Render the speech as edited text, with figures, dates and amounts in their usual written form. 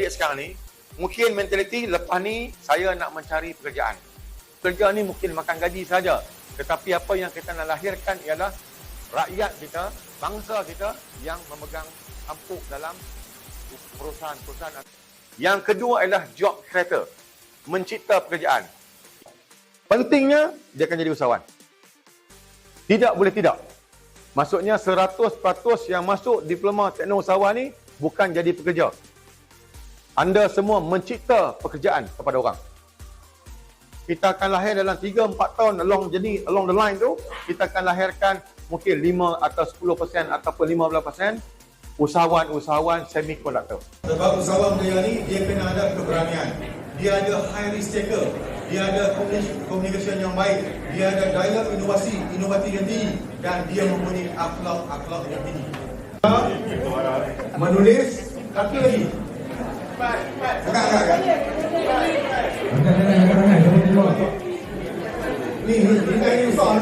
adik-adik sekarang ni, mungkin mentaliti lepas ni saya nak mencari pekerjaan. Pekerjaan ni mungkin makan gaji saja. Tetapi apa yang kita nak lahirkan ialah rakyat kita, bangsa kita yang memegang tampuk dalam perusahaan-perusahaan. Yang kedua adalah job creator, mencipta pekerjaan. Pentingnya dia akan jadi usahawan. Tidak boleh tidak. Maksudnya 100% yang masuk diploma teknologi usahawan ni bukan jadi pekerja. Anda semua mencipta pekerjaan kepada orang. Kita akan lahir dalam 3-4 tahun along the line tu, kita akan lahirkan mungkin 5 atau 10% ataupun 15% usahawan semiconductor. Sebab usahawan dia ni, dia kena ada keberanian. Dia ada high risk taker. Dia ada communication yang baik. Dia ada dialog inovatif yang tinggi. Dan dia mempunyai akhlak yang tinggi. Menulis, satu lagi. Agak. Ni, ini soal.